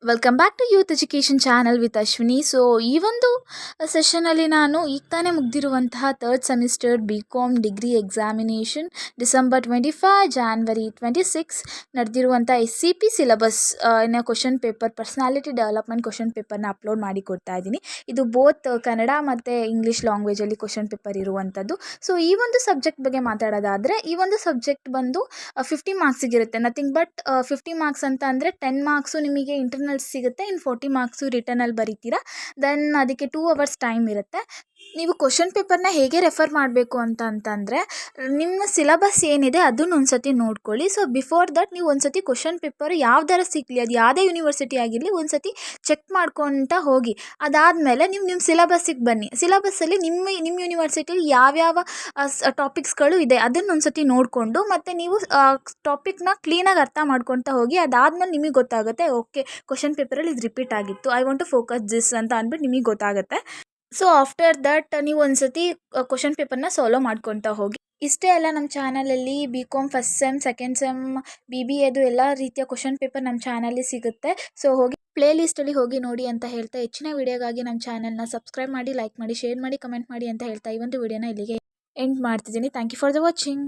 Welcome back to youth education channel with Ashwini. So ಈ ಒಂದು ಸೆಷನಲ್ಲಿ ನಾನು ಈಗ ತಾನೇ ಮುಗ್ದಿರುವಂತಹ third semester BCom degree examination December 25 January 26 ನಡೆದಿರುವಂಥ SCP ಸಿಲಬಸ್ ಇನ್ನು question paper personality development question ಪೇಪರ್ನ ಅಪ್ಲೋಡ್ ಮಾಡಿ ಕೊಡ್ತಾ ಇದ್ದೀನಿ. ಇದು ಬೋತ್ ಕನ್ನಡ ಮತ್ತು ಇಂಗ್ಲೀಷ್ ಲ್ಯಾಂಗ್ವೇಜಲ್ಲಿ ಕ್ವಶನ್ ಪೇಪರ್ ಇರುವಂಥದ್ದು. ಸೊ ಈ ಒಂದು ಸಬ್ಜೆಕ್ಟ್ ಬಗ್ಗೆ ಮಾತಾಡೋದಾದರೆ ಈ ಒಂದು ಸಬ್ಜೆಕ್ಟ್ ಬಂದು 50 ಮಾರ್ಕ್ಸಿಗಿರುತ್ತೆ. ನಥಿಂಗ್ ಬಟ್ 50 ಮಾರ್ಕ್ಸ್ ಅಂತ ಅಂದರೆ 10 ಮಾರ್ಕ್ಸು ನಿಮಗೆ ಇಂಟರ್ನಲ್ ಸಿಗುತ್ತೆ, ಇನ್ನು 40 ಮಾರ್ಕ್ಸು ರಿಟರ್ನಲ್ಲಿ ಬರೀತೀರಾ. ದೆನ್ ಅದಕ್ಕೆ 2 ಅವರ್ಸ್ ಟೈಮ್ ಇರುತ್ತೆ. ನೀವು ಕ್ವಶನ್ ಪೇಪರ್ನ ಹೇಗೆ ರೆಫರ್ ಮಾಡಬೇಕು ಅಂತಂದರೆ ನಿಮ್ಮ ಸಿಲಬಸ್ ಏನಿದೆ ಅದನ್ನು ಒಂದು ಸತಿ ನೋಡ್ಕೊಳ್ಳಿ. ಸೊ ಬಿಫೋರ್ ದಟ್ ನೀವು ಒಂದು ಸತಿ ಕ್ವಶನ್ ಪೇಪರ್ ಯಾವ್ದಾರ ಸಿಗಲಿ, ಅದು ಯಾವುದೇ ಯೂನಿವರ್ಸಿಟಿ ಆಗಿರಲಿ, ಒಂದು ಸತಿ ಚೆಕ್ ಮಾಡ್ಕೊತ ಹೋಗಿ. ಅದಾದಮೇಲೆ ನೀವು ನಿಮ್ಮ ಸಿಲಬಸ್ಸಿಗೆ ಬನ್ನಿ. ಸಿಲಬಸ್ಸಲ್ಲಿ ನಿಮ್ಮ ಯೂನಿವರ್ಸಿಟಿಲಿ ಯಾವ್ಯಾವ ಟಾಪಿಕ್ಸ್ಗಳು ಇದೆ ಅದನ್ನೊಂದು ಸತಿ ನೋಡಿಕೊಂಡು ಮತ್ತು ನೀವು ಟಾಪಿಕ್ನ ಕ್ಲೀನಾಗಿ ಅರ್ಥ ಮಾಡ್ಕೊತಾ ಹೋಗಿ. ಅದಾದಮೇಲೆ ನಿಮಗೆ ಗೊತ್ತಾಗುತ್ತೆ, ಓಕೆ ಕ್ವಶನ್ ಪೇಪರಲ್ಲಿ ಇದು ರಿಪೀಟ್ ಆಗಿತ್ತು, I want to focus this ಅಂತ ಅಂದ್ಬಿಟ್ಟು ನಿಮಗೆ ಗೊತ್ತಾಗುತ್ತೆ. ಸೊ ಆಫ್ಟರ್ ದಟ್ ನೀವು ಒಂದು ಸತಿ ಕ್ವಶನ್ ಪೇಪರ್ನ ಸಾಲ್ವ್ ಮಾಡ್ಕೊತಾ ಹೋಗಿ. ಇಷ್ಟೇ ಅಲ್ಲ, ನಮ್ಮ ಚಾನಲಲ್ಲಿ BCom first sem, second sem, BBAದು ಎಲ್ಲ ರೀತಿಯ ಕ್ವಶನ್ ಪೇಪರ್ ನಮ್ಮ ಚಾನಲ್ಲಿ ಸಿಗುತ್ತೆ. ಸೊ ಹೋಗಿ ಪ್ಲೇ ಲಿಸ್ಟಲ್ಲಿ ಹೋಗಿ ನೋಡಿ ಅಂತ ಹೇಳ್ತಾ, ಹೆಚ್ಚಿನ ವಿಡಿಯೋಗಾಗಿ ನಮ್ಮ ಚಾನಲ್ನ ಸಬ್ಸ್ಕ್ರೈಬ್ ಮಾಡಿ, ಲೈಕ್ ಮಾಡಿ, ಶೇರ್ ಮಾಡಿ, ಕಮೆಂಟ್ ಮಾಡಿ ಅಂತ ಹೇಳ್ತಾ ಈ ಒಂದು ವಿಡಿಯೋನ ಇಲ್ಲಿಗೆ ಎಂಡ್ ಮಾಡ್ತಿದ್ದೀನಿ. Thank you for the watching.